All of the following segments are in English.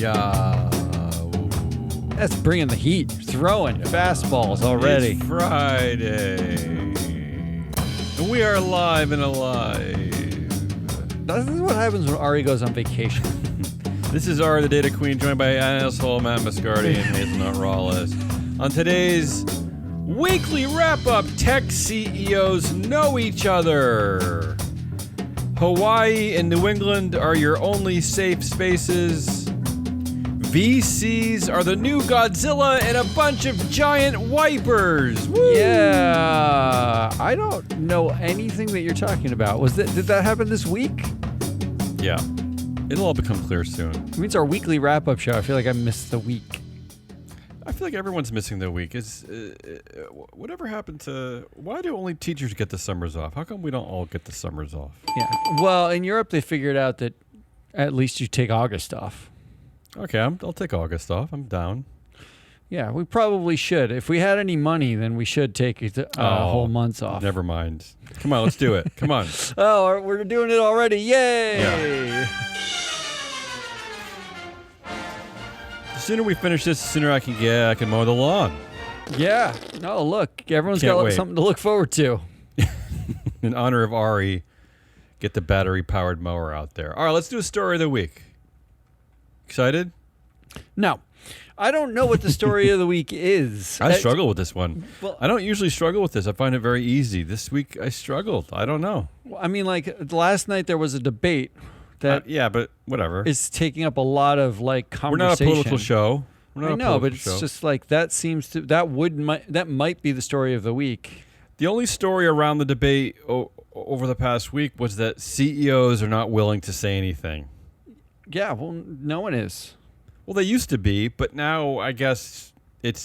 Yeah. That's bringing the heat. Throwing fastballs already. It's Friday. And we are live and alive. This is what happens when Ari goes on vacation. This is Ari, the Data Queen, joined by asshole Matt Mascardi and Hazelnut Rawless. On today's weekly wrap-up, tech CEOs know each other. Hawaii and New England are your only safe spaces. VCs are the new Godzilla and a bunch of giant wipers. Woo! Yeah, I don't know anything that you're talking about. Did that happen this week? Yeah, it'll all become clear soon. It means our weekly wrap-up show. I feel like I missed the week. I feel like everyone's missing their week. Whatever happened to... Why do only teachers get the summers off? How come we don't all get the summers off? Yeah. Well, in Europe, they figured out that at least you take August off. Okay, I'll take August off. I'm down. Yeah, we probably should. If we had any money, then we should take whole months off. Never mind. Come on, let's do it. Come on. Oh, we're doing it already. Yay! Yeah. The sooner we finish this, the sooner I can mow the lawn. Yeah. No, look, everyone's Can't got wait. something to look forward to. In honor of Ari, get the battery-powered mower out there. All right, let's do a story of the week. Excited? No. I don't know what the story of the week is. I struggle with this one. Well, I don't usually struggle with this. I find it very easy. This week I struggled. I don't know. I mean, like, last night there was a debate that Yeah, but whatever. is taking up a lot of, like, We're conversation. not a political show. I know, but it's just like that might be the story of the week. The only story around the debate over the past week was that CEOs are not willing to say anything. Yeah, well, no one is. Well, they used to be, but now I guess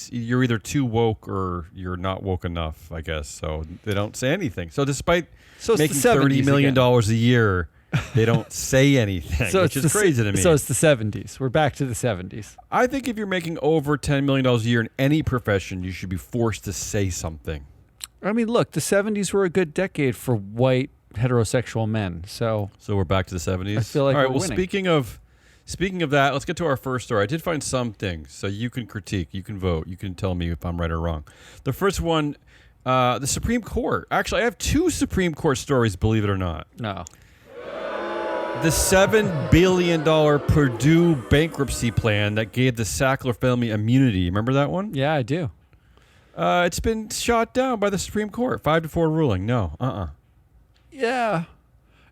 you're either too woke or you're not woke enough, I guess. So they don't say anything. So despite making $30 million a year, they don't say anything, which is crazy to me. So it's the 70s. We're back to the 70s. I think if you're making over $10 million a year in any profession, you should be forced to say something. I mean, look, the 70s were a good decade for white heterosexual men. So we're back to the 70s. I feel like all right. we're Well, winning. speaking of that, let's get to our first story. I did find some things, so you can critique, you can vote, you can tell me if I'm right or wrong. The first one, the Supreme Court. Actually, I have two Supreme Court stories, believe it or not. No. The $7 billion Purdue bankruptcy plan that gave the Sackler family immunity. Remember that one? Yeah, I do. It's been shot down by the Supreme Court. 5-4 ruling. No. Yeah.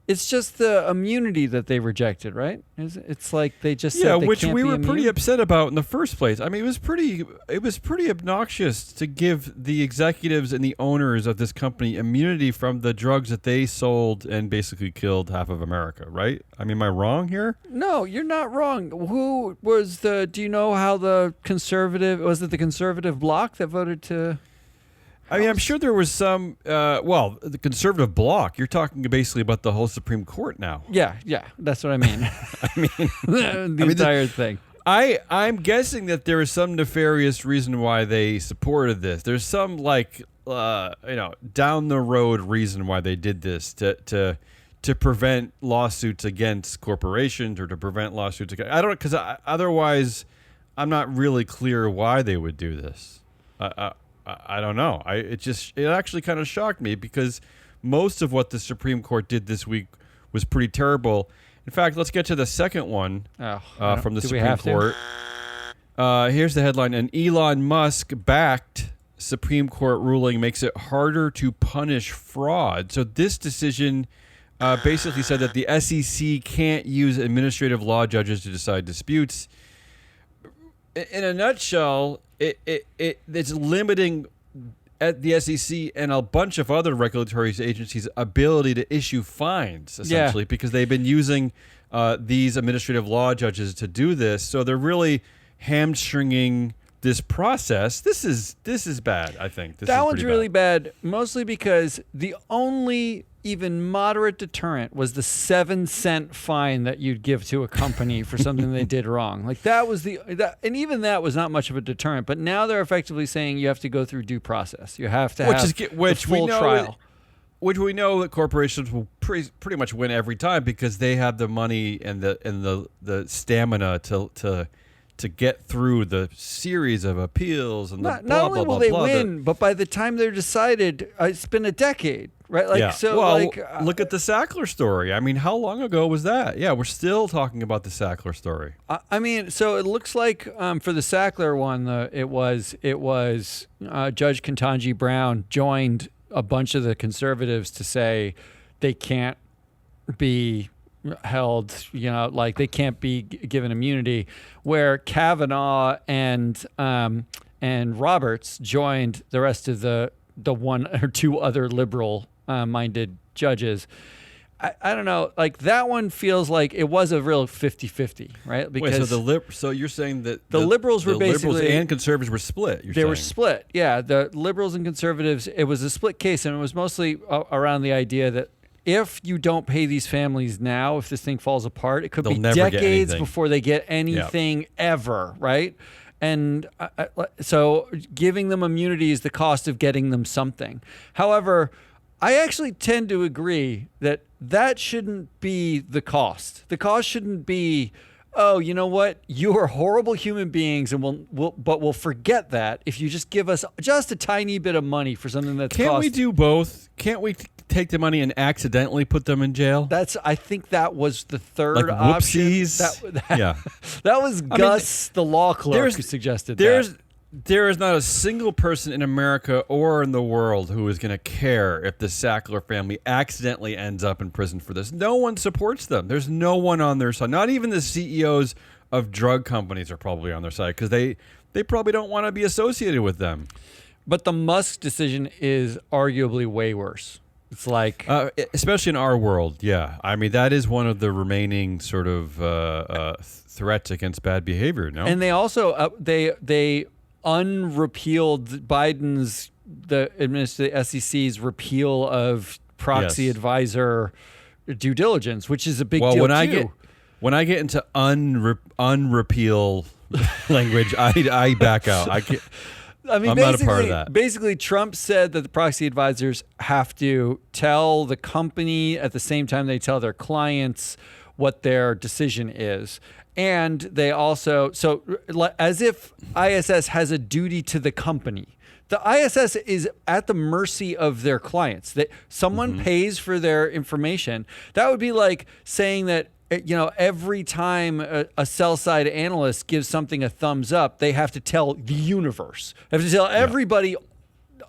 It's just the immunity that they rejected, right? It's like they just said they which can't we be were immune? pretty upset about in the first place. I mean, it was pretty obnoxious to give the executives and the owners of this company immunity from the drugs that they sold and basically killed half of America, right? I mean, am I wrong here? No, you're not wrong. Who was do you know how was it the conservative bloc that voted to... I mean, I'm sure there was some, the conservative bloc, you're talking basically about the whole Supreme Court now. Yeah, that's what I mean. I mean, the entire thing. I'm guessing that there is some nefarious reason why they supported this. There's some down the road reason why they did this to prevent lawsuits against corporations or to prevent lawsuits against, I don't know, because otherwise I'm not really clear why they would do this. I don't know. It actually kind of shocked me because most of what the Supreme Court did this week was pretty terrible. In fact, let's get to the second one from the Supreme Court. Here's the headline. An Elon Musk-backed Supreme Court ruling makes it harder to punish fraud. So this decision basically said that the SEC can't use administrative law judges to decide disputes. In a nutshell, it's limiting at the SEC and a bunch of other regulatory agencies' ability to issue fines, essentially, because they've been using these administrative law judges to do this. So they're really hamstringing this process. This is bad, I think. That one's really bad, mostly because the only even moderate deterrent was the 7-cent fine that you'd give to a company for something they did wrong. Like that was and even that was not much of a deterrent. But now they're effectively saying you have to go through due process. You have to have the full trial. which we know that corporations will pretty much win every time because they have the money and the stamina to get through the series of appeals and not only will they win, but by the time they're decided, it's been a decade, right? Like, yeah. so, well, like, look at the Sackler story. I mean, how long ago was that? Yeah, we're still talking about the Sackler story. I mean, so it looks like for the Sackler one, it was Judge Ketanji Brown joined a bunch of the conservatives to say they can't be held, like they can't be given immunity, where Kavanaugh and Roberts joined the rest of the one or two other liberal minded judges. I don't know, like that one feels like it was a real 50-50, right? Because so you're saying that the liberals were basically, liberals and conservatives were split. They were split. Yeah, the liberals and conservatives, it was a split case, and it was mostly around the idea that if you don't pay these families now, if this thing falls apart, it could be decades before they get anything ever, right? And so giving them immunity is the cost of getting them something. However, I actually tend to agree that shouldn't be the cost. The cost shouldn't be, oh, you know what? You are horrible human beings, and we'll forget that if you just give us just a tiny bit of money for something that's Can't we do both? Can't we take the money and accidentally put them in jail? I think that was the third like option. Whoopsies. Yeah. That was Gus, the law clerk, who suggested that. There is not a single person in America or in the world who is going to care if the Sackler family accidentally ends up in prison for this. No one supports them. There's no one on their side. Not even the CEOs of drug companies are probably on their side because they probably don't want to be associated with them. But the Musk decision is arguably way worse. It's like, especially in our world, yeah. I mean, that is one of the remaining sort of threats against bad behavior. No, and they also they unrepealed Biden's the SEC's repeal of proxy advisor due diligence, which is a big deal too. When I get into unrepeal language, I back out. I'm not a part of that. Basically, Trump said that the proxy advisors have to tell the company at the same time they tell their clients what their decision is. And they also, so as if ISS has a duty to the company. The ISS is at the mercy of their clients. That someone pays for their information. That would be like saying that, every time a sell-side analyst gives something a thumbs up, they have to tell the universe. They have to tell everybody,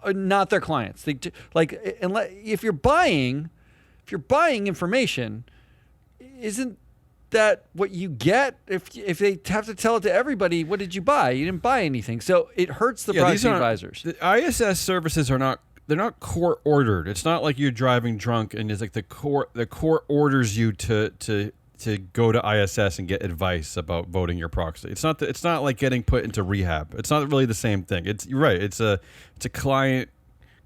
not their clients. If you're buying information, isn't that what you get? If they have to tell it to everybody, what did you buy? You didn't buy anything. So it hurts the proxy advisors. The ISS services are not. They're not court ordered. It's not like you're driving drunk and it's like the court orders you to go to ISS and get advice about voting your proxy. It's not like getting put into rehab. It's not really the same thing. You're right. It's a client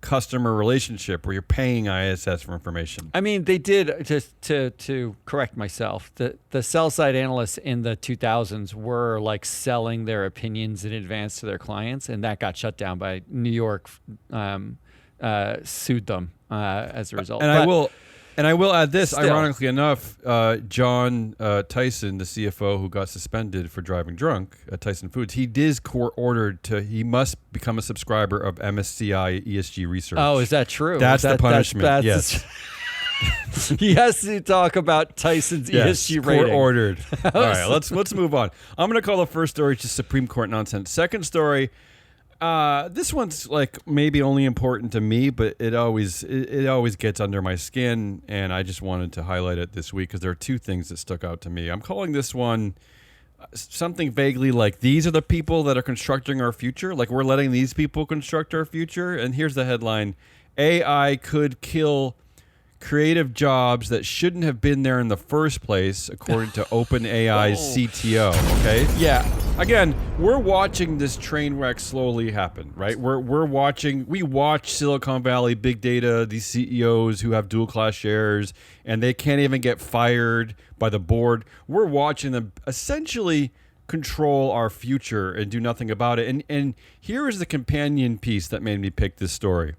customer relationship where you're paying ISS for information. I mean, they did, to correct myself, the sell side analysts in the 2000s were like selling their opinions in advance to their clients, and that got shut down by New York. Sued them as a result. And I will add this, still, ironically enough, John Tyson, the CFO who got suspended for driving drunk at Tyson Foods, he is court ordered he must become a subscriber of MSCI ESG research. Oh, is that true? That's the punishment. Yes. He has to talk about Tyson's ESG rating. Court ordered. All right, let's move on. I'm going to call the first story just Supreme Court nonsense. Second story, this one's like maybe only important to me, but it always gets under my skin, and I just wanted to highlight it this week because there are two things that stuck out to me. I'm calling this one something vaguely like, these are the people that are constructing our future. Like, we're letting these people construct our future. And here's the headline: AI could kill creative jobs that shouldn't have been there in the first place, according to OpenAI's CTO. Okay? Yeah. Again, we're watching this train wreck slowly happen, right? We watch Silicon Valley, big data, these CEOs who have dual class shares, and they can't even get fired by the board. We're watching them essentially control our future and do nothing about it. And here is the companion piece that made me pick this story.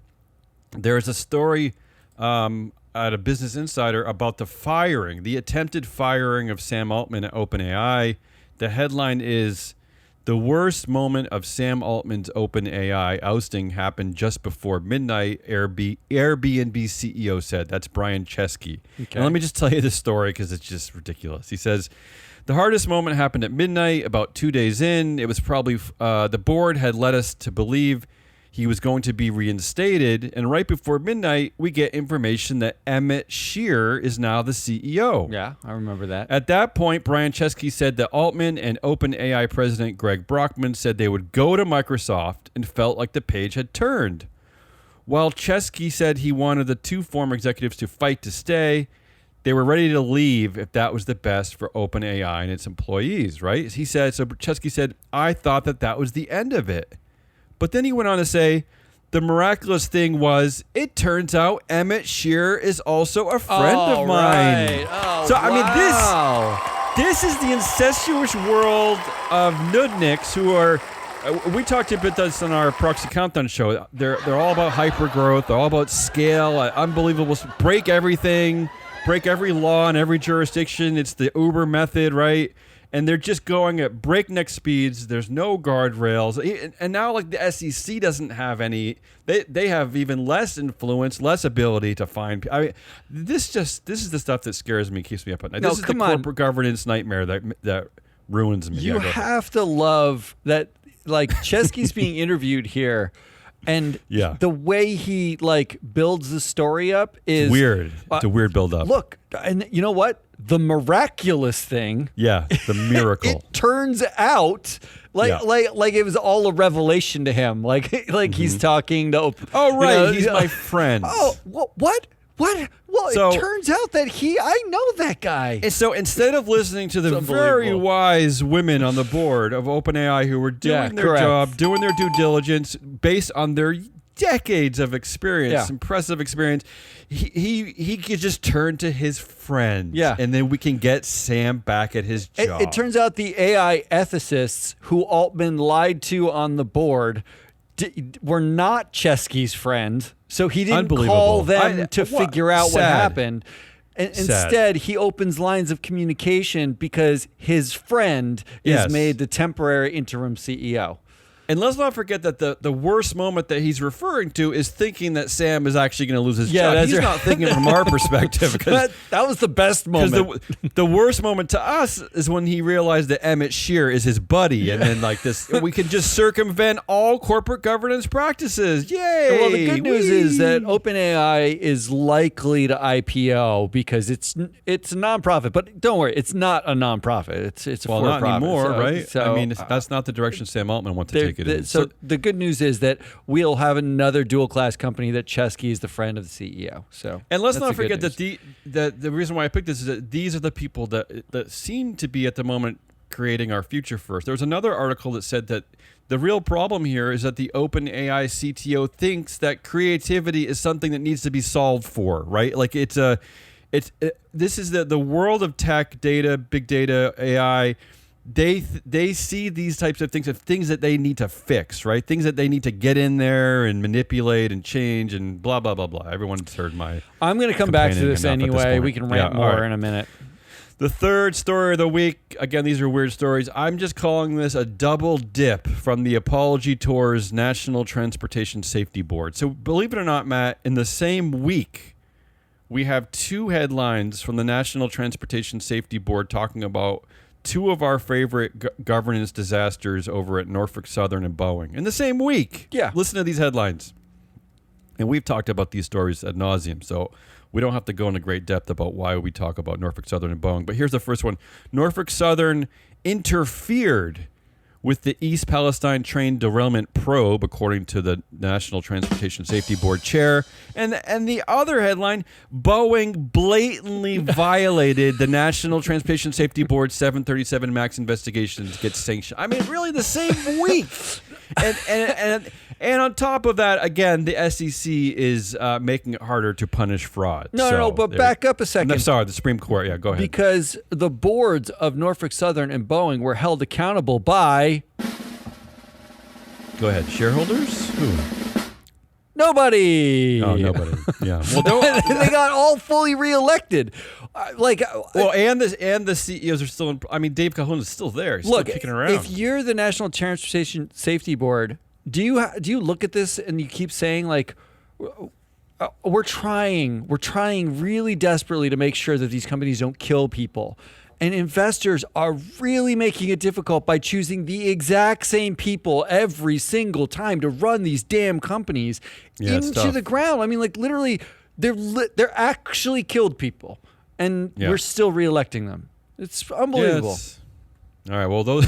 There is a story at a Business Insider about the attempted firing of Sam Altman at OpenAI. The headline is, "The worst moment of Sam Altman's OpenAI ousting happened just before midnight," Airbnb CEO said. That's Brian Chesky. Okay. And let me just tell you this story because it's just ridiculous. He says, "The hardest moment happened at midnight, about 2 days in. It was probably the board had led us to believe he was going to be reinstated, and right before midnight, we get information that Emmett Shear is now the CEO." Yeah, I remember that. At that point, Brian Chesky said that Altman and OpenAI president Greg Brockman said they would go to Microsoft and felt like the page had turned. While Chesky said he wanted the two former executives to fight to stay, they were ready to leave if that was the best for OpenAI and its employees, right? He said, so Chesky said, "I thought that was the end of it." But then he went on to say, "The miraculous thing was, it turns out Emmett Shear is also a friend of mine." Right. Oh, So, I mean, wow. this is the incestuous world of nudniks who are. We talked a bit this on our Proxy Countdown show. They're all about hypergrowth. They're all about scale, unbelievable. Break everything, break every law in every jurisdiction. It's the Uber method, right? And they're just going at breakneck speeds. There's no guardrails. And now, like, the SEC doesn't have any. They have even less influence, less ability to find. I mean, this is the stuff that scares me, keeps me up at night. No, This is the come on. corporate governance nightmare that ruins me. You Yeah, go ahead. have to love that. Like, Chesky's being interviewed here, and Yeah. the way he like builds the story up is Weird. It's a weird build-up. Look, and you know what? The miraculous thing. Yeah, the miracle. It turns out like it was all a revelation to him. Like he's talking to. Oh, right. you know, He's my friend. Oh, what? Well, So- it turns out that I know that guy. And so instead of listening to the It's very unbelievable. wise women on the board of OpenAI who were doing Yeah, their correct. job, doing their due diligence based on their decades of experience, Yeah. impressive experience, he could just turn to his friend. Yeah. And then we can get Sam back at his job. It turns out the AI ethicists who Altman lied to on the board were not Chesky's friend, so he didn't Unbelievable. call them to What? figure out what Sad. happened. And Sad. instead, he opens lines of communication because his friend Yes. is made the temporary interim CEO. And let's not forget that the worst moment that he's referring to is thinking that Sam is actually going to lose his Yeah, job. that's He's right. not thinking from our perspective. Because That was the best moment. the worst moment to us is when he realized that Emmett Shear is his buddy, and then like this, we can just circumvent all corporate governance practices. Yay! Well, the good news Whee! is that OpenAI is likely to IPO because it's a nonprofit. But don't worry, it's not a nonprofit. It's a well, not for-profit. anymore, So- right? So, I mean, that's not the direction Sam Altman wants to take it in. so the good news is that we'll have another dual class company that Chesky is the friend of the CEO. So And let's that's not the good forget news. that the reason why I picked this is that these are the people that seem to be at the moment creating our future first. There was another article that said that the real problem here is that the OpenAI CTO thinks that creativity is something that needs to be solved for, right? Like this is the world of tech, data, big data, AI. They see these types of things that they need to fix, right? Things that they need to get in there and manipulate and change and blah blah blah blah. Everyone's heard my. I'm going to come back to complaining this enough at this anyway. point. We can Yeah, rant all more right. in a minute. The third story of the week. Again, these are weird stories. I'm just calling this a double dip from the Apology Tour's National Transportation Safety Board. So believe it or not, Matt, in the same week, we have two headlines from the National Transportation Safety Board talking about two of our favorite governance disasters over at Norfolk Southern and Boeing in the same week. Yeah. Listen to these headlines. And we've talked about these stories ad nauseum, so we don't have to go into great depth about why we talk about Norfolk Southern and Boeing. But here's the first one. Norfolk Southern interfered with the East Palestine train derailment probe, according to the National Transportation Safety Board chair. And the other headline, Boeing blatantly violated the National Transportation Safety Board 737 MAX investigations, gets sanctioned. I mean, really the same week. And on top of that, again, the SEC is making it harder to punish fraud. No, but back up a second. I'm sorry, the Supreme Court. Yeah, go ahead. Because the boards of Norfolk Southern and Boeing were held accountable by Go ahead. Shareholders? Who? Nobody. Oh, nobody. Yeah. Well, They got all fully reelected. and the CEOs are still in. I mean, Dave Calhoun is still there. He's Look, still kicking around. if you're the National Transportation Safety Board, do you look at this and you keep saying like, we're trying really desperately to make sure that these companies don't kill people, and investors are really making it difficult by choosing the exact same people every single time to run these damn companies into the ground. I mean, like literally, they're actually killed people, and we're still reelecting them. It's unbelievable. All right. Well, those.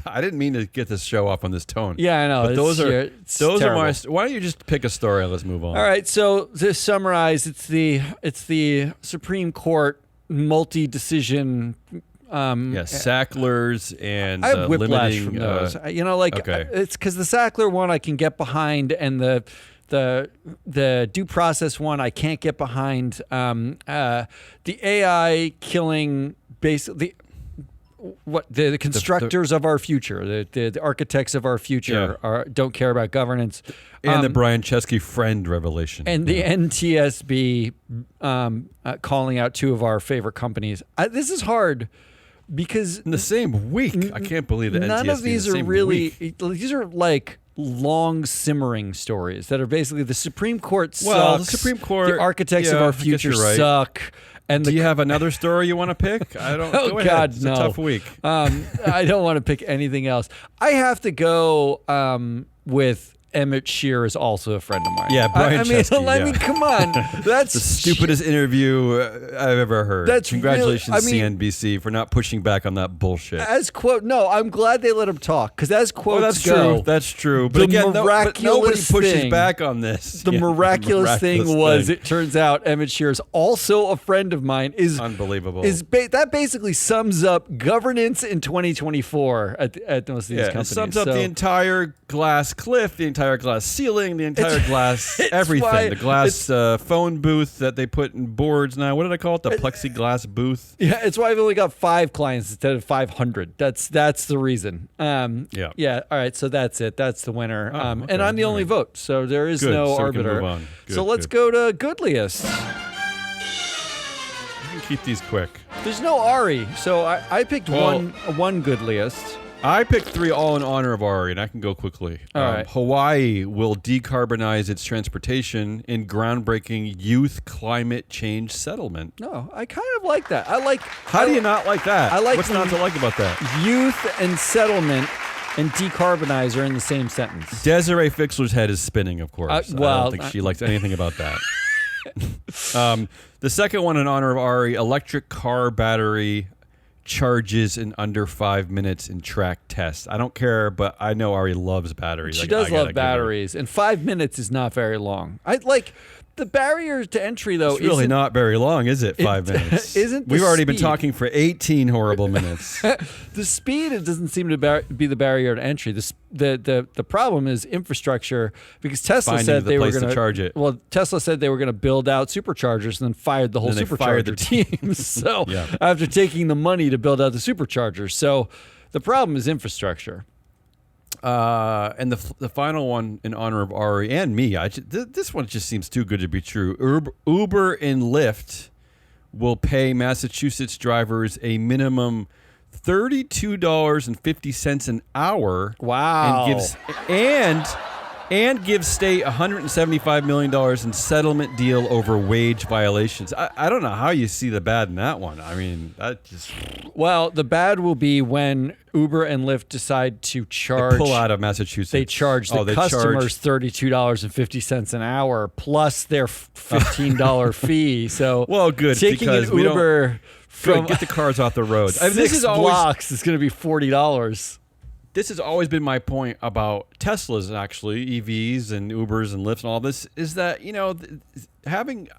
I didn't mean to get this show off on this tone. Yeah, I know. But those are terrible. my. Why don't you just pick a story and let's move on? All right. So to summarize, it's the Supreme Court multi-decision. Sacklers and I have whiplash limiting, from those. It's because the Sackler one I can get behind, and the due process one I can't get behind. The AI killing basically. What the constructors of our future, the architects of our future don't care about governance, and the Brian Chesky friend revelation, and the NTSB calling out two of our favorite companies. This is hard because in the same week, I can't believe that none NTSB of these the are same really. week. These are like long simmering stories that are basically the Supreme Court sucks. Well, the Supreme Court, the architects of our future suck. And do you have another story you want to pick? I don't. Oh go ahead. God, It's no! a tough week. I don't want to pick anything else. I have to go with Emmett Shear is also a friend of mine. Yeah, Brian Chesky, I mean, come on. That's the stupidest interview I've ever heard. That's Congratulations, really, CNBC, for not pushing back on that bullshit. No, I'm glad they let him talk because as quotes that's go, true. That's true. But the again, but nobody pushes thing- back on this. The Yeah, miraculous thing was, thing. it turns out Emmett Shear is also a friend of mine. Is unbelievable. That basically sums up governance in 2024 at most of these companies. It sums up the entire glass cliff, the entire glass ceiling, the entire glass everything. The glass phone booth that they put in boards now. What did I call it? The plexiglass booth. Yeah, it's why I've only got 5 clients instead of 500. That's the reason. Yeah. All right. So that's it. That's the winner. Okay, and I'm the only vote. So there is no so we can arbiter. move on. Good, so let's go to Goodliest. You can keep these quick. There's no Ari. So I picked one Goodliest. I picked 3 all in honor of Ari, and I can go quickly. All right. Hawaii will decarbonize its transportation in groundbreaking youth climate change settlement. No, I kind of like that. How do you not like that? I like What's not to like about that? youth and settlement and decarbonize are in the same sentence. Desiree Fixler's head is spinning, of course. I well, don't think she likes anything about that. The second one in honor of Ari, electric car battery charges in under 5 minutes in track tests. I don't care, but I know Ari loves batteries. She does love batteries, and 5 minutes is not very long. I like the barrier to entry, though. It's really not very long, is it? 5 minutes. We've already been talking for 18 horrible minutes. The speed, it doesn't seem to be the barrier to entry. The problem is infrastructure, because Tesla said they were going to charge it. Well, Tesla said they were going to build out superchargers and then fired the whole supercharger team. So after taking the money to build out the superchargers, so the problem is infrastructure. And the final one in honor of Ari and me, this one just seems too good to be true. Uber and Lyft will pay Massachusetts drivers a minimum $32.50 an hour. Wow! And gives state $175 million in settlement deal over wage violations. I don't know how you see the bad in that one. I mean, that just... Well, the bad will be when Uber and Lyft decide to charge... They pull out of Massachusetts. They charge the customers $32.50 an hour plus their $15 fee. So well, good, taking because an Uber from... Get the cars off the road. Six blocks is going to be $40. This has always been my point about Teslas, actually, EVs and Ubers and Lyfts and all this, is that, having...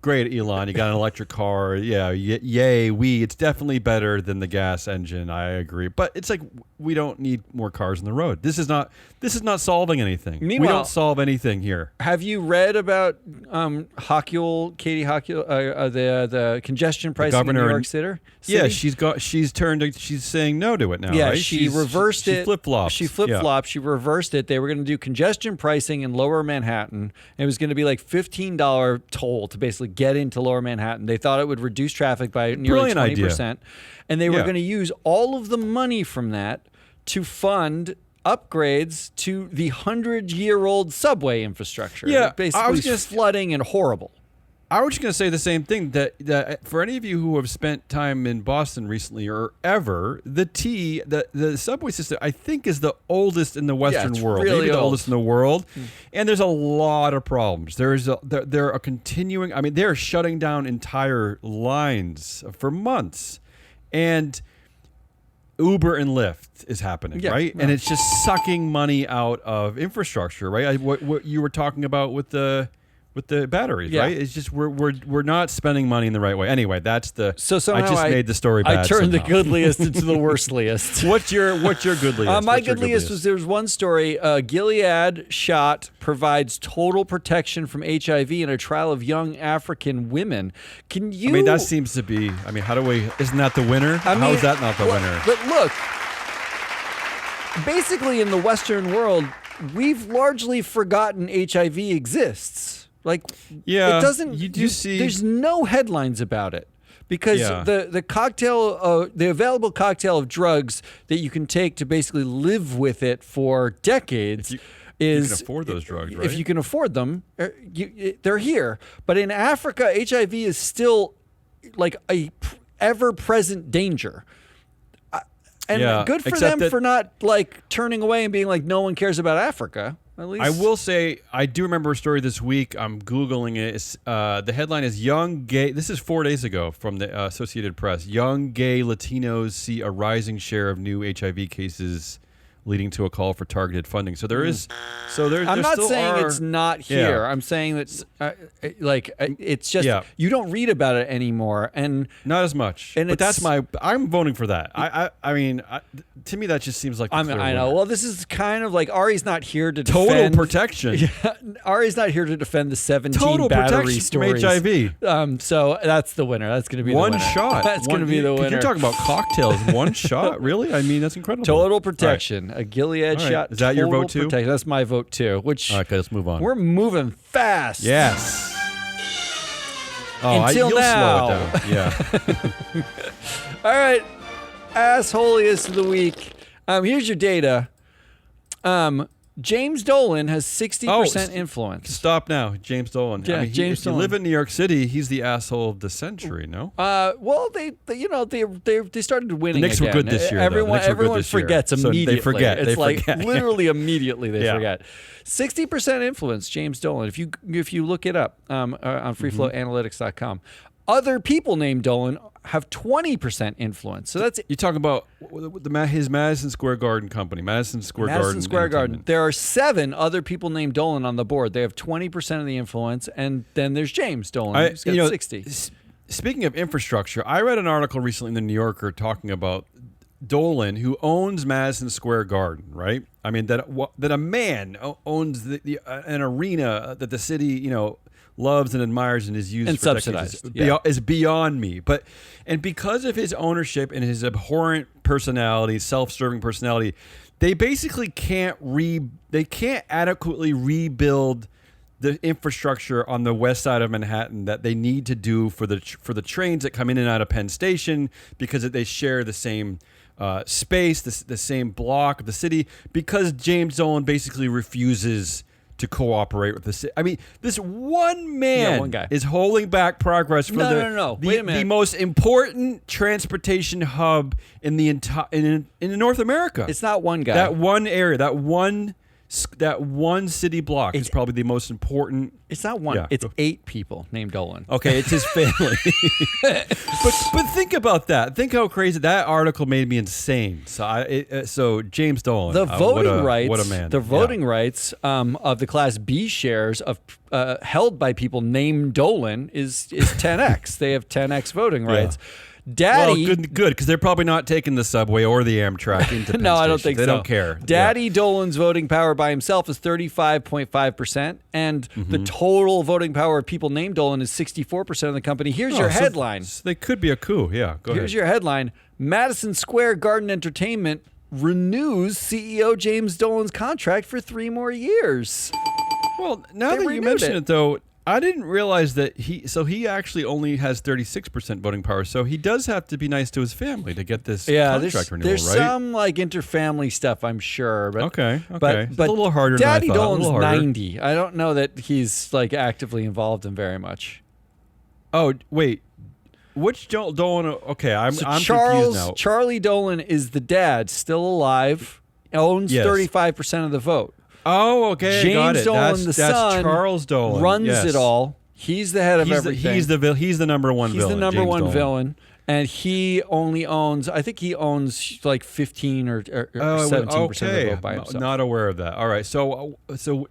great, Elon. You got an electric car. Yeah, yay, it's definitely better than the gas engine. I agree. But it's like we don't need more cars on the road. This is not solving anything. Meanwhile, we don't solve anything here. Have you read about Katie Hochul, the congestion pricing in New York City? Yeah, she's saying no to it now. Yeah, right? she reversed it. She flip-flopped. She flip-flopped. She reversed it. They were going to do congestion pricing in Lower Manhattan. It was going to be like $15 toll to basically get into Lower Manhattan. They thought it would reduce traffic by nearly 20%. And they were going to use all of the money from that to fund upgrades to the 100-year-old subway infrastructure. Yeah, basically flooding and horrible. I was just going to say the same thing, that for any of you who have spent time in Boston recently or ever, the subway system, I think, is the oldest in the Western world. Really maybe the old. oldest in the world. And there's a lot of problems. There are continuing, I mean, they're shutting down entire lines for months. And Uber and Lyft is happening, right? No. And it's just sucking money out of infrastructure, right? What you were talking about with the batteries, right? It's just we're not spending money in the right way. Anyway, that's the. So somehow I just made the story bad. I turned somehow. the goodliest into the worstliest. What's your goodliest? My goodliest was there's one story. Gilead shot provides total protection from HIV in a trial of young African women. Can you? I mean, that seems to be. I mean, how do we? Isn't that the winner? How is that not the winner? But look, basically in the Western world, we've largely forgotten HIV exists. Like, it doesn't. There's no headlines about it because the cocktail, the available cocktail of drugs that you can take to basically live with it for decades you is. You can afford those drugs, right? If you can afford them, they're here. But in Africa, HIV is still like a ever-present danger. And good for them for not like turning away and being like, no one cares about Africa. At least. I will say, I do remember a story this week. I'm Googling it. The headline is Young Gay. This is 4 days ago from the Associated Press. Young gay Latinos see a rising share of new HIV cases, leading to a call for targeted funding. So there is. So there. I'm there not still saying are, it's not here. I'm saying that, it's just you don't read about it anymore, and not as much. And but that's my. I'm voting for that. I mean, to me, that just seems like. I know. Well, this is kind of like Ari's not here to total defend protection. Yeah, Ari's not here to defend the 17 total battery stories. From HIV. So that's the winner. That's going to be one the winner. shot. That's going to be the winner. You're talking about cocktails. One shot, really? I mean, that's incredible. Total protection. A Gilead shot. Is that your vote too? Protection. That's my vote too. Which okay, let's move on. We're moving fast. Yes. Until you'll now. Slow it down. Yeah. All right. Assholiest of the week. Here's your data. James Dolan has 60% influence. Stop now, James Dolan. Yeah, I mean, James if Dolan. you live in New York City, he's the asshole of the century. No. Well, they started winning. The Knicks again. were good this year. Everyone forgets immediately. They forget. It's they forget. literally immediately they forget. 60% influence, James Dolan. If you look it up on freeflowanalytics.com, other people named Dolan have 20% influence. So that's you talk about his Madison Square Garden company, Madison Square Garden. There are 7 other people named Dolan on the board. They have 20% of the influence, and then there's James Dolan, who's got 60. Speaking of infrastructure, I read an article recently in the New Yorker talking about Dolan, who owns Madison Square Garden, right? I mean that a man owns an arena that the city, loves and admires and is used and for subsidized is beyond me. And because of his ownership and his abhorrent personality, self-serving personality, they basically can't adequately rebuild the infrastructure on the west side of Manhattan that they need to do for the trains that come in and out of Penn Station, because they share the same space, the same block of the city, because James Dolan basically refuses to cooperate with the city. I mean, this one man is holding back progress for the most important transportation hub in the entire in North America. It's not one guy. That one area, that one that one city block is probably the most important. It's not one. It's 8 people named Dolan. Okay, it's his family. but think about that. Think how crazy that article made me insane. So James Dolan, the voting rights, what a man. The voting rights of the Class B shares of held by people named Dolan is 10x. They have 10x voting rights. Daddy, well, good, because they're probably not taking the subway or the Amtrak into Penn no, I don't Station. think they so. don't care. Daddy Dolan's voting power by himself is 35.5%, and the total voting power of people named Dolan is 64% of the company. Here's your headline. So they could be a coup. Yeah, go ahead. Here's your headline. Madison Square Garden Entertainment renews CEO James Dolan's contract for 3 more years. Well, now that you mention it, though, I didn't realize that he actually only has 36% voting power. So he does have to be nice to his family to get this contract renewal, there's right? some like interfamily stuff, I'm sure. But, okay. But it's a little harder Daddy than I thought. Dolan's 90. I don't know that he's like actively involved in very much. Oh, wait. Which Dolan? Okay, I'm confused now. Charlie Dolan is the dad, still alive, owns 35% of the vote. Oh, okay. James got it. Dolan, the son, that's Charles Dolan. runs it all. He's the head of everything. He's the number one villain. He's the number James one Dolan. villain. And he only owns, I think he owns like 15 or 17% of the vote by himself. Not aware of that. All right. So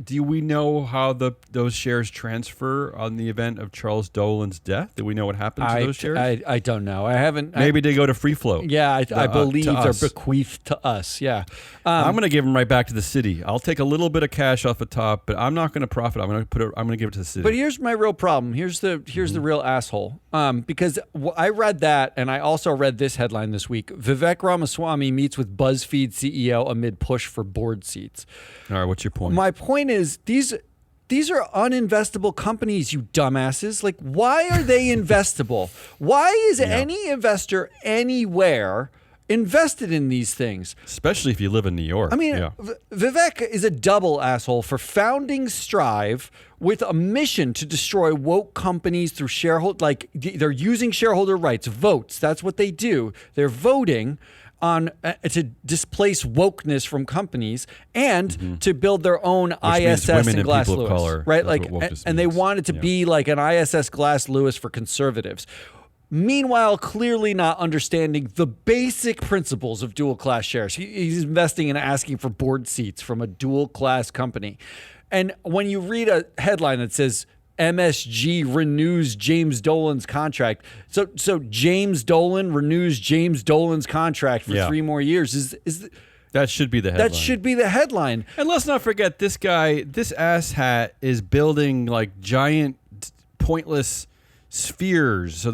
do we know how those shares transfer on the event of Charles Dolan's death? Do we know what happened to those shares? I don't know. I haven't. Maybe they go to free float. Yeah, I believe they're us. bequeathed to us. Yeah. I'm going to give them right back to the city. I'll take a little bit of cash off the top, but I'm not going to profit. I'm going to give it to the city. But here's my real problem. Here's the real asshole. Because I read that, and I also read this headline this week. Vivek Ramaswamy meets with BuzzFeed CEO amid push for board seats. All right, what's your point? My point is these are uninvestable companies, you dumbasses. Like, why are they investable? Why is any investor anywhere invested in these things? Especially if you live in New York. I mean, Vivek is a double asshole for founding Strive with a mission to destroy woke companies through shareholder, like they're using shareholder rights, votes. That's what they do. They're voting on to displace wokeness from companies and to build their own ISS and Glass Lewis, right? Like, and they want it to be like an ISS Glass Lewis for conservatives. Meanwhile, clearly not understanding the basic principles of dual class shares. He's investing and asking for board seats from a dual class company. And when you read a headline that says MSG renews James Dolan's contract, so James Dolan renews James Dolan's contract for 3 more years is that should be the headline. That should be the headline. And let's not forget this guy, this asshat is building like giant pointless spheres so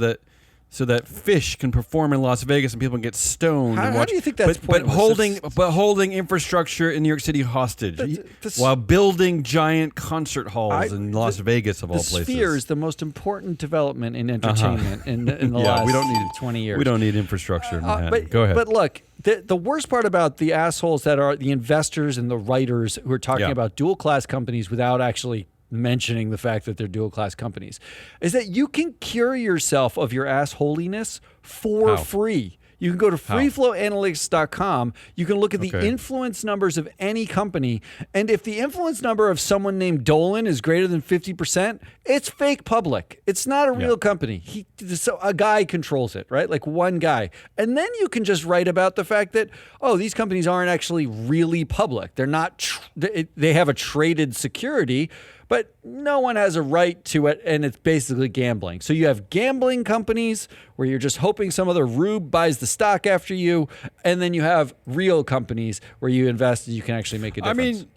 that fish can perform in Las Vegas and people can get stoned. How do you think that's pointless? But holding infrastructure in New York City hostage while building giant concert halls in Las Vegas of all places. The sphere is the most important development in entertainment in the last 20 years. We don't need infrastructure in Manhattan. Go ahead. But look, the worst part about the assholes that are the investors and the writers who are talking about dual class companies without actually mentioning the fact that they're dual class companies is that you can cure yourself of your assholiness for free. You can go to freeflowanalytics.com. You can look at the influence numbers of any company. And if the influence number of someone named Dolan is greater than 50%, it's fake public. It's not a real company. So a guy controls it, right? Like one guy. And then you can just write about the fact that, these companies aren't actually really public. They're not, they have a traded security, but no one has a right to it, and it's basically gambling. So you have gambling companies where you're just hoping some other rube buys the stock after you, and then you have real companies where you invest and you can actually make a difference. I mean,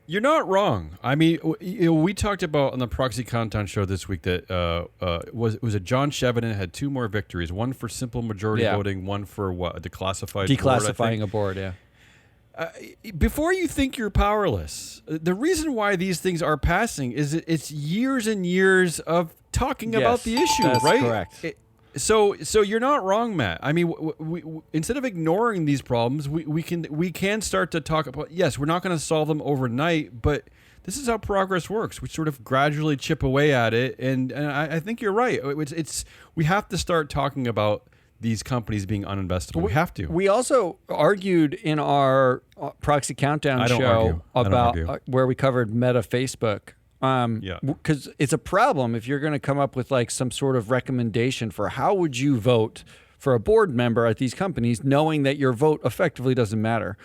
you're not wrong. I mean, we talked about on the Proxy Content show this week that was it John Chevedden had 2 more victories, one for simple majority voting, one for what, declassifying a board, yeah. Before you think you're powerless, the reason why these things are passing is it's years and years of talking about the issue, that's right? Correct. So you're not wrong, Matt. I mean, we instead of ignoring these problems, we can start to talk about. Yes, we're not going to solve them overnight, but this is how progress works. We sort of gradually chip away at it, and I think you're right. We have to start talking about these companies being uninvestable. We have to. We also argued in our Proxy Countdown show about where we covered Meta Facebook. Because it's a problem if you're going to come up with like some sort of recommendation for how would you vote for a board member at these companies, knowing that your vote effectively doesn't matter.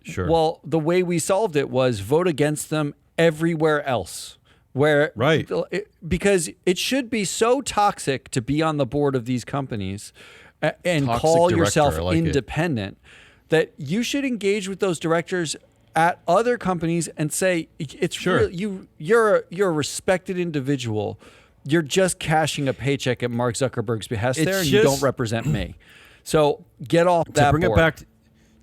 Sure. Well, the way we solved it was vote against them everywhere else. Because it should be so toxic to be on the board of these companies and toxic call director, yourself like independent that you should engage with those directors at other companies and say, it's sure. You're a respected individual. You're just cashing a paycheck at Mark Zuckerberg's behest and you don't represent me. So get off that board.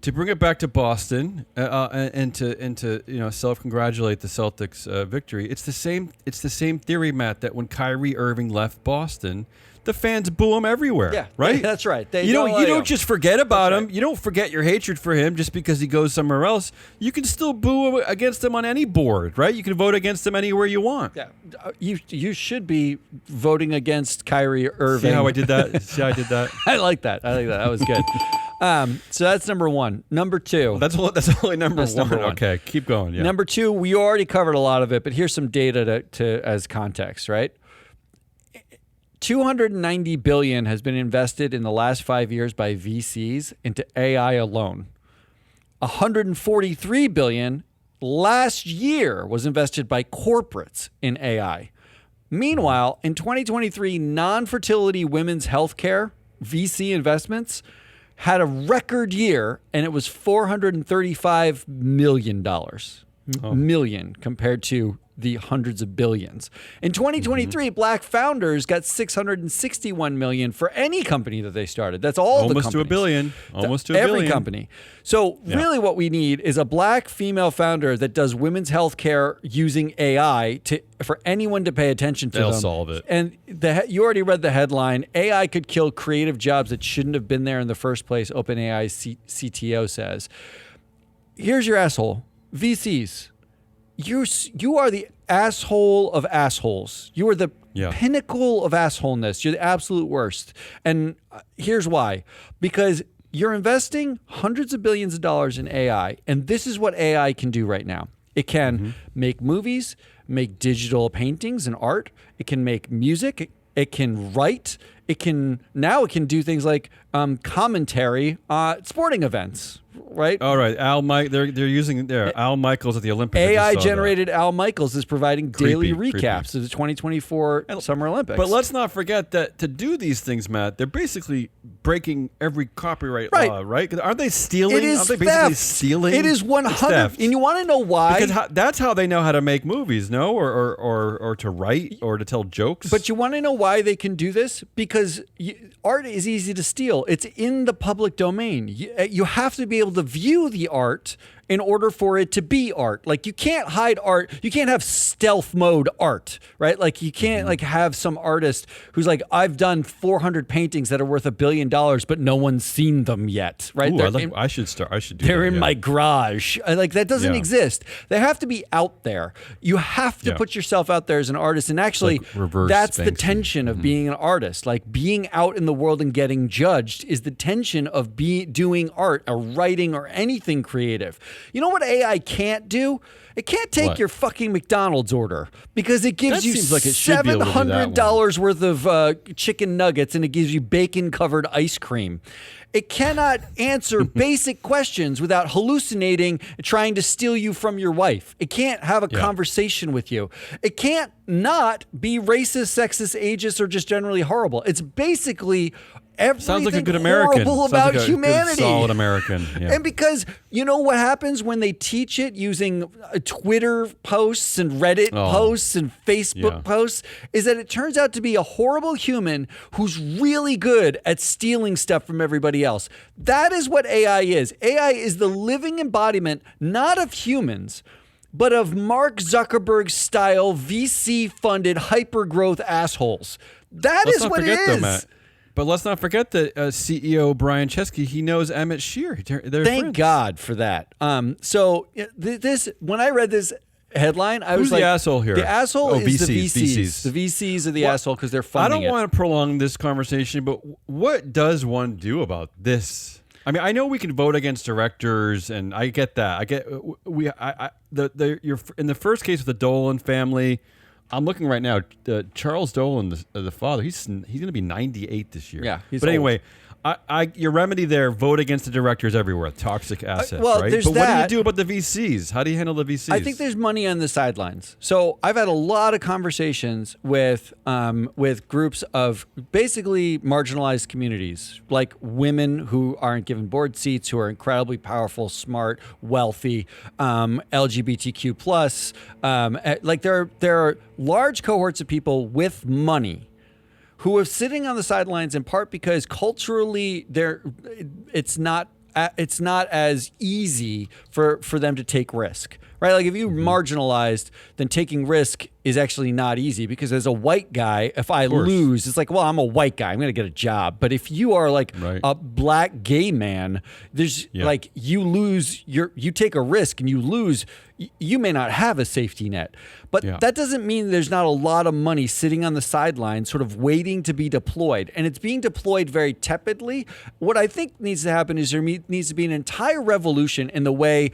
To bring it back to Boston and to self-congratulate the Celtics' victory, it's the same theory, Matt, that when Kyrie Irving left Boston, the fans boo him everywhere. Yeah, right. That's right. You don't just forget about him. You don't forget your hatred for him just because he goes somewhere else. You can still boo against him on any board, right? You can vote against him anywhere you want. Yeah, you should be voting against Kyrie Irving. See how I did that? I like that. That was good. So that's number one. Number two. That's only number one. Okay, keep going. Yeah. Number two, we already covered a lot of it, but here's some data to as context, right? $290 billion has been invested in the last 5 years by VCs into AI alone. $143 billion last year was invested by corporates in AI. Meanwhile, in 2023, non-fertility women's healthcare VC investments had a record year, and it was $435 million. Million compared to the hundreds of billions. In 2023, Black founders got $661 million for any company that they started. That's all the companies. Almost to a billion. Every company. So really what we need is a Black female founder that does women's health care using AI for anyone to pay attention to. They'll solve it. And you already read the headline. AI could kill creative jobs that shouldn't have been there in the first place, OpenAI's CTO says. Here's your asshole. VCs. You are the asshole of assholes. You are the pinnacle of assholeness. You're the absolute worst. And here's why. Because you're investing hundreds of billions of dollars in AI, and this is what AI can do right now. It can make movies, make digital paintings and art. It can make music. It can write. It can do things like commentary sporting events. Right. All right. They're using Al Michaels at the Olympics. AI generated Al Michaels is providing daily recaps of the 2024 Summer Olympics. But let's not forget that to do these things, Matt, they're basically breaking every copyright law, right? Aren't they stealing? It is Aren't they theft. basically stealing? It is 100. And you want to know why? Because that's how they know how to make movies, no? Or to write or to tell jokes. But you want to know why they can do this? Because art is easy to steal. It's in the public domain. You have to be able to view the art in order for it to be art. Like, you can't hide art. You can't have stealth mode art, right? Like, you can't like have some artist who's like, I've done 400 paintings that are worth $1 billion, but no one's seen them yet, right? Ooh, I should do they're that, in my garage. Like, that doesn't exist. They have to be out there. You have to put yourself out there as an artist. And actually, that's the tension of being an artist. Like, being out in the world and getting judged is the tension of doing art or writing or anything creative. You know what AI can't do? It can't take your fucking McDonald's order because it gives you $700 worth of chicken nuggets and it gives you bacon-covered ice cream. It cannot answer basic questions without hallucinating, trying to steal you from your wife. It can't have a conversation with you. It can't not be racist, sexist, ageist, or just generally horrible. It's basically everything sounds like a good American. horrible about humanity. Good, solid American. Yeah. And because you know what happens when they teach it using Twitter posts and Reddit posts and Facebook posts is that it turns out to be a horrible human who's really good at stealing stuff from everybody else. That is what AI is. AI is the living embodiment, not of humans, but of Mark Zuckerberg style VC funded hyper-growth assholes. Let's is what it is. Though, Matt. But let's not forget that CEO Brian Chesky, he knows Emmett Shear. Thank God for that. So this, when I read this, headline, I Who's was like, the asshole here? The asshole is the VCs. VCs. The VCs are the asshole because they're I funding don't want to prolong this conversation, but what does one do about this? I mean, I know we can vote against directors, and I get that. I get you're in the first case with the Dolan family. I'm looking right now. Charles Dolan, the father, he's going to be 98 this year. Yeah, he's but old. anyway. Your remedy there, vote against the directors everywhere. Toxic assets, well, right? there's But what do that. you do about the VCs? How do you handle the VCs? I think there's money on the sidelines. So I've had a lot of conversations with groups of basically marginalized communities, like women who aren't given board seats, who are incredibly powerful, smart, wealthy, LGBTQ plus. Like there are large cohorts of people with money who are sitting on the sidelines in part because culturally it's not as easy for them to take risk, right? Like if you're marginalized, then taking risk is actually not easy because as a white guy, if I lose, it's like, well, I'm a white guy, I'm going to get a job. But if you are like a black gay man, there's like you lose you take a risk and you lose, you may not have a safety net. But that doesn't mean there's not a lot of money sitting on the sidelines sort of waiting to be deployed. And it's being deployed very tepidly. What I think needs to happen is there needs to be an entire revolution in the way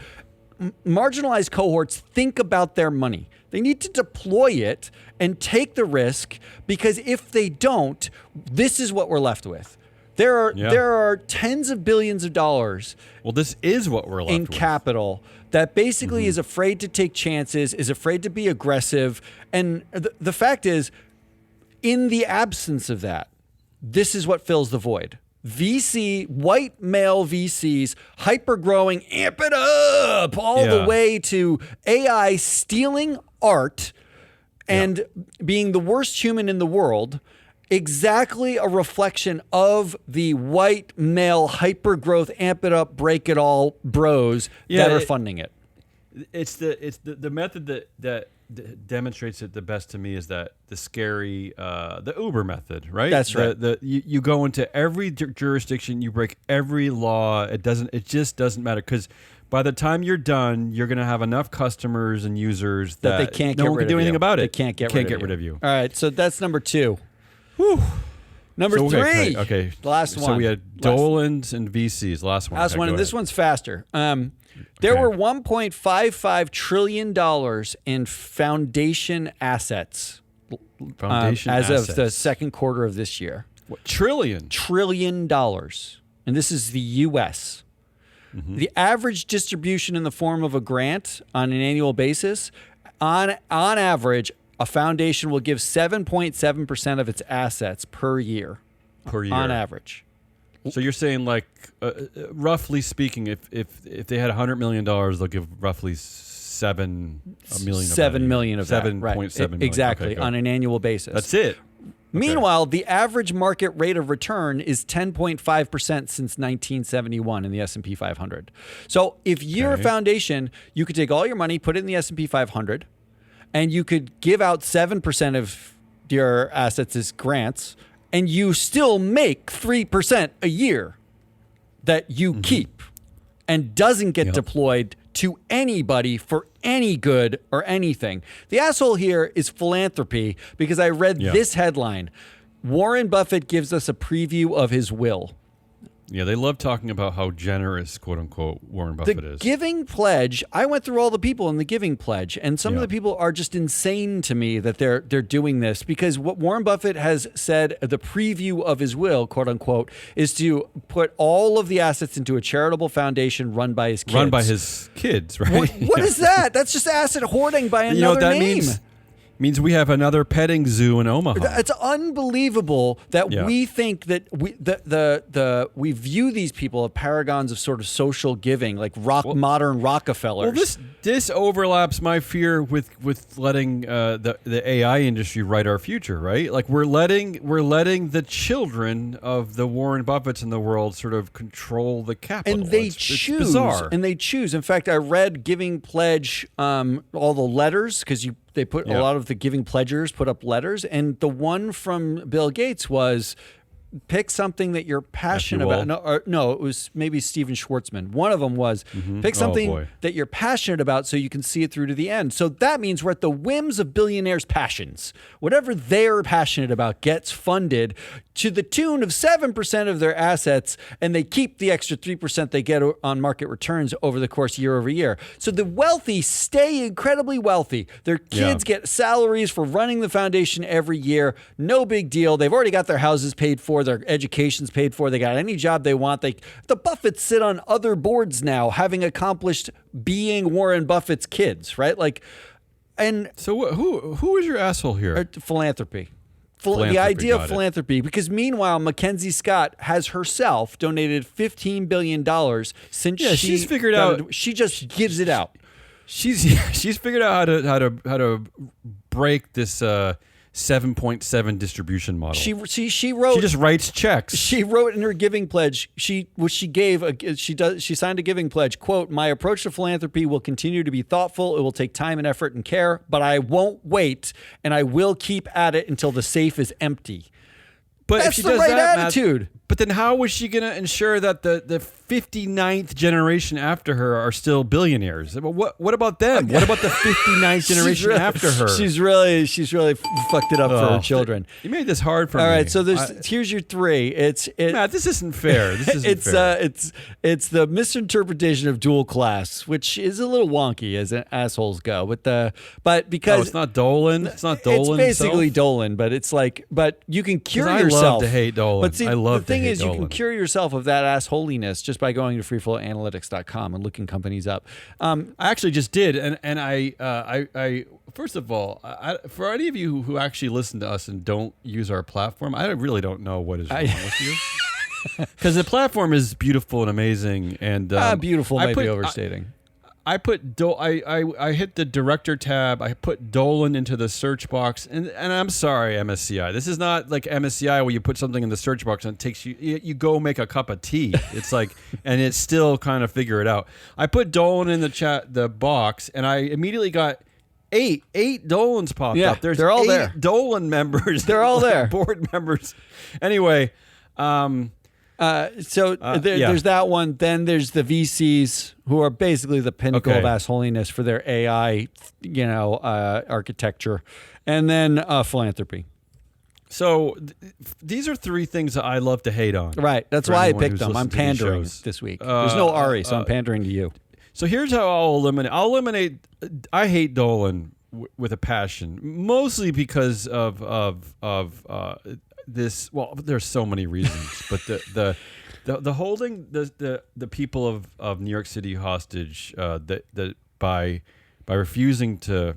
marginalized cohorts think about their money. They need to deploy it and take the risk because if they don't, this is what we're left with. There are tens of billions of dollars. Well, this is what we're left in with. Capital that basically is afraid to take chances, is afraid to be aggressive. And the fact is, in the absence of that, this is what fills the void. White male VCs, hyper growing, amp it up all the way to AI stealing art and being the worst human in the world. Exactly a reflection of the white male hyper growth, amp it up, break it all bros that are funding it. It's the method that demonstrates it the best to me is that the scary the Uber method, right? That's right. You go into every jurisdiction, you break every law. It just doesn't matter because by the time you're done, you're going to have enough customers and users that they can't no get one rid can do of anything you. about it. They can't get rid of you. All right, so that's number 2. Whew. Number 3. Okay. The last one. So we had Dolans and VCs. Last one. Last one, and this one's faster. There were $1.55 trillion in foundation assets as of the second quarter of this year. What, trillion? $1 trillion. And this is the U.S. The average distribution in the form of a grant on an annual basis, on average, a foundation will give 7.7% of its assets per year. On average. So you're saying, like, roughly speaking, if they had $100 million, they'll give roughly $7 million of that. 7.7 million. Exactly, on an annual basis. That's it. Meanwhile, the average market rate of return is 10.5% since 1971 in the S&P 500. So if you're a foundation, you could take all your money, put it in the S&P 500, and you could give out 7% of your assets as grants, and you still make 3% a year that you keep and doesn't get deployed to anybody for any good or anything. The asshole here is philanthropy because I read this headline. Warren Buffett gives us a preview of his will. Yeah, they love talking about how generous, quote unquote, Warren Buffett is. The Giving Pledge, I went through all the people in the Giving Pledge, and some of the people are just insane to me that they're doing this because what Warren Buffett has said, the preview of his will, quote unquote, is to put all of the assets into a charitable foundation run by his kids. Run by his kids, right? What is that? That's just asset hoarding by another name. Means we have another petting zoo in Omaha. It's unbelievable that we think that we view these people as paragons of sort of social giving, like modern Rockefellers. Well, this overlaps my fear with letting the AI industry write our future, right? Like we're letting the children of the Warren Buffetts in the world sort of control the capital. And they it's choose. bizarre. And they choose. In fact, I read Giving Pledge, all the letters because they put a lot of the Giving Pledgers put up letters, and the one from Bill Gates was, pick something that you're passionate about. No, it was maybe Steven Schwartzman. One of them was pick something that you're passionate about so you can see it through to the end. So that means we're at the whims of billionaires' passions. Whatever they're passionate about gets funded to the tune of 7% of their assets, and they keep the extra 3% they get on market returns over the course year over year. So the wealthy stay incredibly wealthy. Their kids get salaries for running the foundation every year. No big deal. They've already got their houses paid for, their education's paid for. They got any job they want. The Buffetts sit on other boards now, having accomplished being Warren Buffett's kids, right? And so who is your asshole here? Philanthropy. The idea of philanthropy, because meanwhile, Mackenzie Scott has herself donated $15 billion since she's figured out. She just gives it out. She's figured out how to break this 7.7 distribution model. She She just writes checks. She wrote in her giving pledge. She signed a giving pledge. Quote: "My approach to philanthropy will continue to be thoughtful. It will take time and effort and care, but I won't wait, and I will keep at it until the safe is empty." But that's if she the does right that, attitude. But then how was she going to ensure that the 59th generation after her are still billionaires? What about them? What about the 59th generation after her? She's really fucked it up for her children. You made this hard for me. All right, so here's your three. Matt, this isn't fair. This isn't fair. It's the misinterpretation of dual class, which is a little wonky as assholes go. But because it's not Dolan. It's not Dolan. It's basically Dolan, but it's but you can cure yourself. I love to hate Dolan. But see, I love the thing is, Dolan. you can cure yourself of that assholiness just by going to freeflowanalytics.com and looking companies up. I actually just did, and I first of all, for any of you who actually listen to us and don't use our platform, I really don't know what is wrong with you. Because the platform is beautiful and amazing, and beautiful might be overstating. I hit the director tab. I put Dolan into the search box, and I'm sorry, MSCI. This is not like MSCI where you put something in the search box and it takes you go make a cup of tea. It's like, and it's still kind of figure it out. I put Dolan in the box, and I immediately got eight Dolans popped up. They're all there. Dolan members. They're all there. Board members. Anyway. There's that one. Then there's the VCs, who are basically the pinnacle of assholiness for their AI, architecture, and then philanthropy. So these are three things that I love to hate on. Right. That's why I picked them. I'm pandering this week. There's no Ari, so I'm pandering to you. So here's how I'll eliminate. I hate Dolan with a passion, mostly because of this. Well, there's so many reasons, but the holding the people of New York City hostage that by refusing to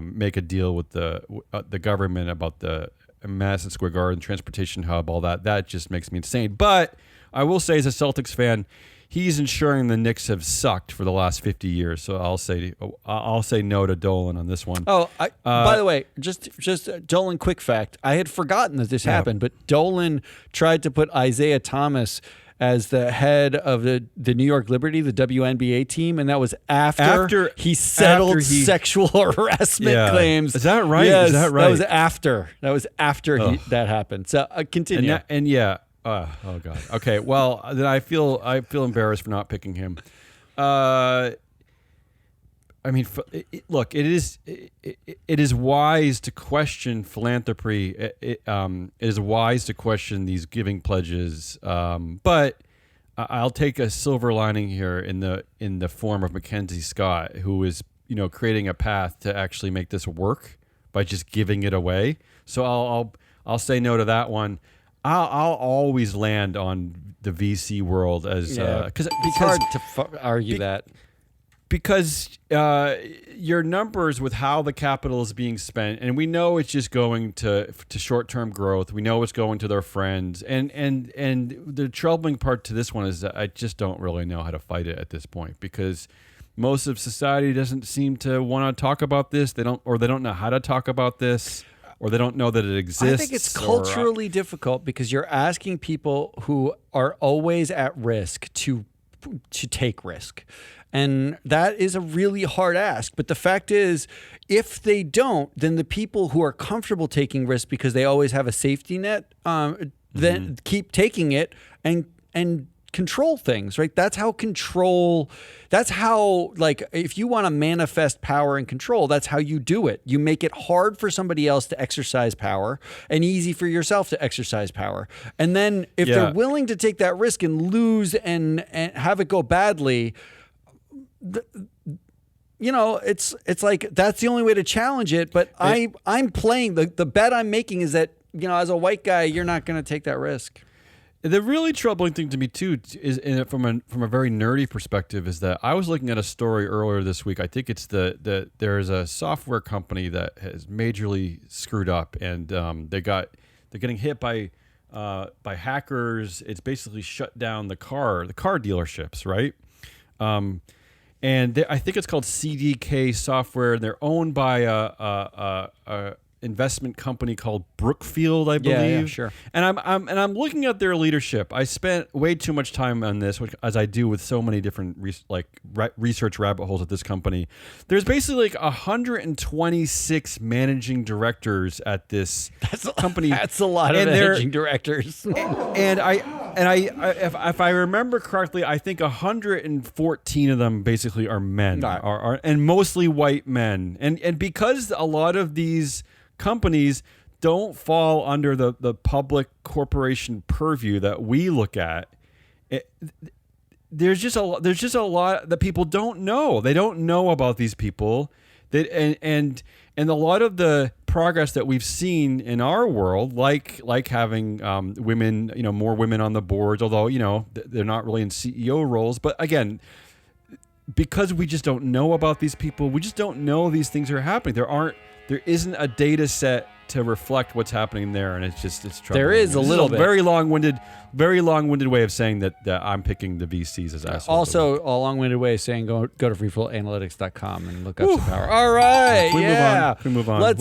make a deal with the government about the Madison Square Garden transportation hub, all that just makes me insane. But I will say, as a Celtics fan, he's ensuring the Knicks have sucked for the last 50 years. So I'll say no to Dolan on this one. Oh, by the way, just Dolan, quick fact. I had forgotten that this happened, but Dolan tried to put Isaiah Thomas as the head of the New York Liberty, the WNBA team, and that was after he settled sexual harassment claims. Is that right? Yes, is that right? That was after that happened. So continue. Oh God. Okay. Well, then I feel embarrassed for not picking him. I mean, look, it is wise to question philanthropy. It is wise to question these giving pledges. But I'll take a silver lining here in the form of Mackenzie Scott, who is creating a path to actually make this work by just giving it away. So I'll say no to that one. I'll always land on the VC world as because it's hard to argue that. Because your numbers with how the capital is being spent, and we know it's just going to short-term growth. We know it's going to their friends, and the troubling part to this one is that I just don't really know how to fight it at this point, because most of society doesn't seem to want to talk about this. They don't know how to talk about this, or they don't know that it exists. I think it's culturally difficult because you're asking people who are always at risk to take risk. And that is a really hard ask. But the fact is, if they don't, then the people who are comfortable taking risks because they always have a safety net then keep taking it and control things, right? That's how like if you want to manifest power and control, that's how you do it. You make it hard for somebody else to exercise power and easy for yourself to exercise power. And then if they're willing to take that risk and lose and have it go badly, it's like that's the only way to challenge it. But I'm playing the bet I'm making is that, as a white guy, you're not going to take that risk. The really troubling thing to me too is from a very nerdy perspective is that I was looking at a story earlier this week. I think it's there's a software company that has majorly screwed up, and they're getting hit by hackers. It's basically shut down the car dealerships, right? And I think it's called CDK Software. They're owned by a investment company called Brookfield, I believe. Yeah, sure. And I'm looking at their leadership. I spent way too much time on this, as I do with so many different research rabbit holes at this company. There's basically like 126 managing directors at this company. That's a lot of managing directors. And if I remember correctly, I think 114 of them basically are men, and mostly white men. And because a lot of these companies don't fall under the public corporation purview that we look at, there's just a lot that people don't know. They don't know about these people. And a lot of the progress that we've seen in our world, like having women, more women on the boards, although they're not really in CEO roles. But again, because we just don't know about these people, we just don't know these things are happening. There isn't a data set to reflect what's happening there, and it's troubling. There is a little bit. Very long-winded way of saying that I'm picking the VCs as assholes. Also, a long-winded way of saying go to freeflowanalytics.com and look up some power. All right, Can we move on? Let's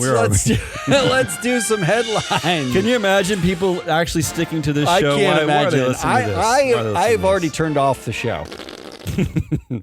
do some headlines. Can you imagine people actually sticking to this show? I can't imagine. I've already turned off the show.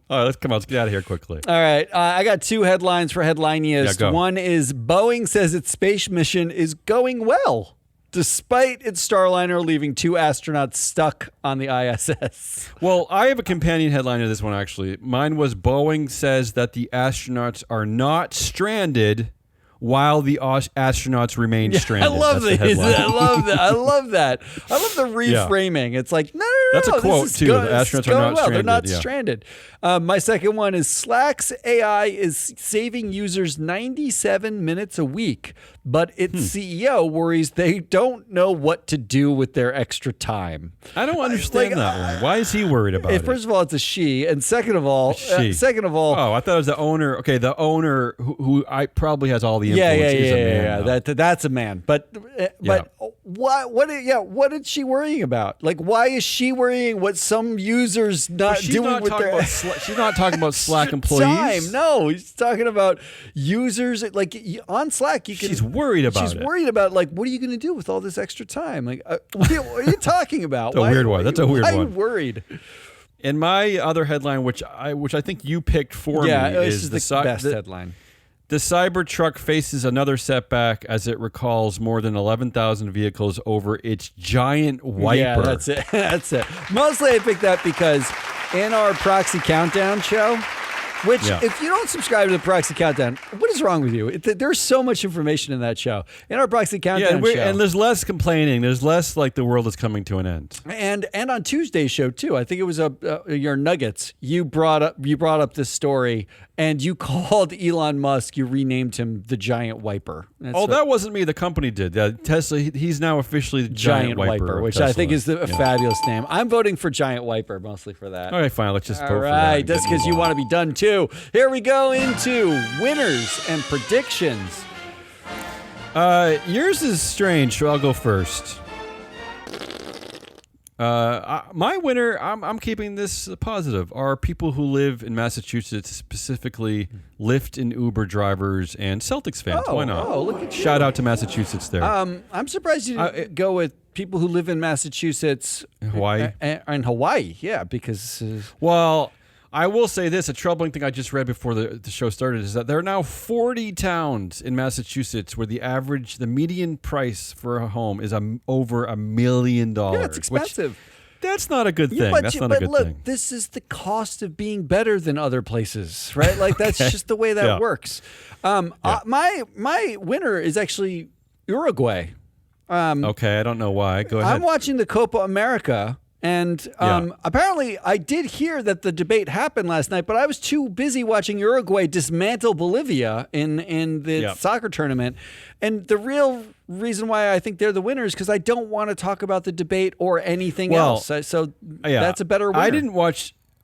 All right, let's get out of here quickly. All right, I got two headlines for Headliniest. Yeah, one is Boeing says its space mission is going well, despite its Starliner leaving 2 astronauts stuck on the ISS. Well, I have a companion headline to this one, actually. Mine was Boeing says that the astronauts are not stranded while the astronauts remain stranded. I love that. I love that. I love the reframing. It's like, no. That's a quote, too. The astronauts are not stranded. They're not stranded. My second one is Slack's AI is saving users 97 minutes a week, but its CEO worries they don't know what to do with their extra time. I don't understand that one. Why is he worried about it? First of all, it's a she, and second of all, oh, I thought it was the owner. Okay, the owner who probably has all the influence. That's a man. But what is she worrying about? Like, why is she worrying what some users doing with their? She's not talking about Slack employees. Time. No, she's talking about users. Like on Slack, She's worried about it. She's worried about like, what are you going to do with all this extra time? Like, what are you talking about? That's a weird one. Why are you worried? And my other headline, which I think you picked for me, is the best headline. The Cybertruck faces another setback as it recalls more than 11,000 vehicles over its giant wiper. Yeah, that's it. That's it. Mostly I picked that because in our Proxy Countdown show, which if you don't subscribe to the Proxy Countdown, what is wrong with you? There's so much information in that show. In our Proxy Countdown show. And there's less complaining. There's less like the world is coming to an end. And on Tuesday's show too, I think it was your Nuggets. You brought up this story and you called Elon Musk, you renamed him the Giant Wiper. That wasn't me. The company did. Tesla, he's now officially the Giant Wiper, which I think is a fabulous name. I'm voting for Giant Wiper mostly for that. All right, fine. Let's just vote for that. All right, that's because you want to be done too. Here we go into winners and predictions. Yours is strange, so I'll go first. My winner, I'm keeping this positive, are people who live in Massachusetts, specifically Lyft and Uber drivers and Celtics fans. Why not? Oh, look at you. Shout out to Massachusetts there. I'm surprised you didn't go with people who live in Massachusetts. Hawaii? And Hawaii, yeah, because... Well... I will say this: a troubling thing I just read before the show started is that there are now 40 towns in Massachusetts where the median price for a home is over $1 million. Yeah, it's expensive. That's not a good thing. But that's not a good look, thing. this is the cost of being better than other places, right? Like that's just the way that works. My winner is actually Uruguay. Okay, I don't know why. Go ahead. I'm watching the Copa America. And apparently I did hear that the debate happened last night, but I was too busy watching Uruguay dismantle Bolivia in the soccer tournament. And the real reason why I think they're the winners because I don't want to talk about the debate or anything else. So that's a better winner.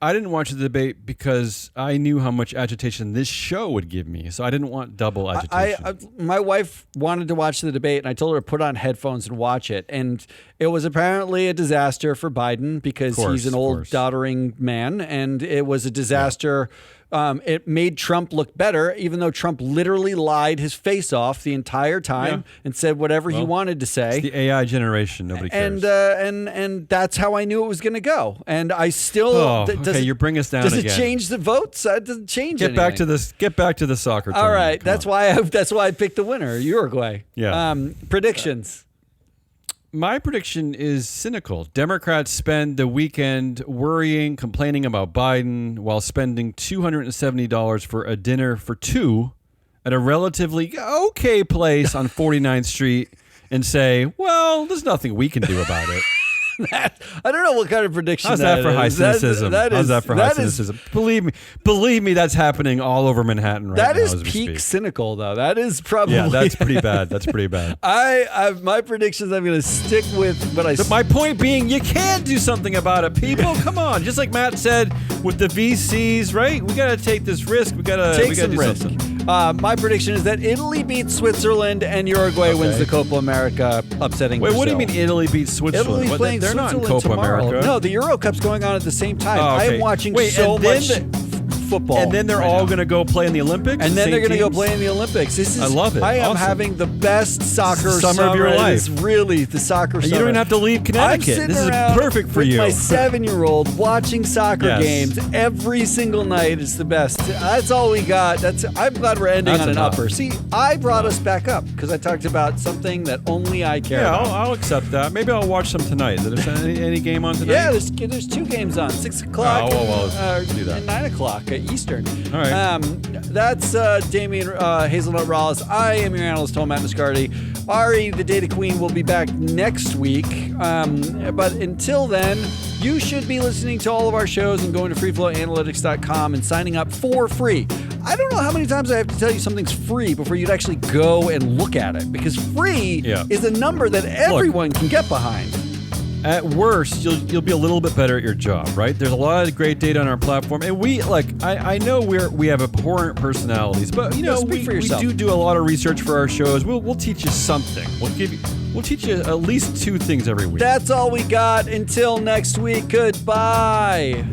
I didn't watch the debate because I knew how much agitation this show would give me. So I didn't want double agitation. My wife wanted to watch the debate, and I told her to put on headphones and watch it. And it was apparently a disaster for Biden because he's an old, doddering man. And it was a disaster. It made Trump look better, even though Trump literally lied his face off the entire time and said whatever he wanted to say. It's the AI generation. Nobody cares. And that's how I knew it was going to go. And I still you bring us down. Does again. it change the votes? It doesn't change anything. Get back to the soccer. All right, Come on. That's why I picked the winner, Uruguay. Yeah. Predictions. My prediction is cynical. Democrats spend the weekend worrying, complaining about Biden while spending $270 for a dinner for two at a relatively okay place on 49th Street and say, well, there's nothing we can do about it. I don't know what kind of prediction How's that for high cynicism? How's that for high cynicism? Believe me, that's happening all over Manhattan right now. That is peak cynical, though. That is probably that's pretty bad. That's pretty bad. My predictions. I'm going to stick with what I. My point being, you can do something about it, people. Come on, just like Matt said with the VCs, right? We got to take this risk. We got to take some risk. Something. My prediction is that Italy beats Switzerland and Uruguay wins the Copa America, upsetting. Wait, Brazil. what do you mean Italy beats Switzerland? Italy's playing they're Switzerland not in Copa tomorrow. America. No, the Euro Cup's going on at the same time. Oh, okay. I am watching so much football. And then they're all going to go play in the Olympics? And then they're going to go play in the Olympics. I love it. I am having the best soccer summer of your life. It's really the soccer summer. You don't even have to leave Connecticut. This is perfect for you. My 7-year-old watching soccer games every single night. It's the best. That's all we got. I'm glad we're ending on an upper. See, I brought us back up because I talked about something that only I care about. I'll accept that. Maybe I'll watch some tonight. Is there any game on tonight? Yeah, there's 2 games on, 6 o'clock do that. and 9 o'clock Eastern. All right. That's Damian Hazelnut Rawls. I am your analyst, Matt Mascardi. Ari, the Data Queen, will be back next week. But until then, you should be listening to all of our shows and going to freeflowanalytics.com and signing up for free. I don't know how many times I have to tell you something's free before you'd actually go and look at it, because free is a number that everyone can get behind. At worst, you'll be a little bit better at your job, right? There's a lot of great data on our platform, and I know we have abhorrent personalities, but we do a lot of research for our shows. We'll teach you something. We'll teach you at least 2 things every week. That's all we got. Until next week. Goodbye.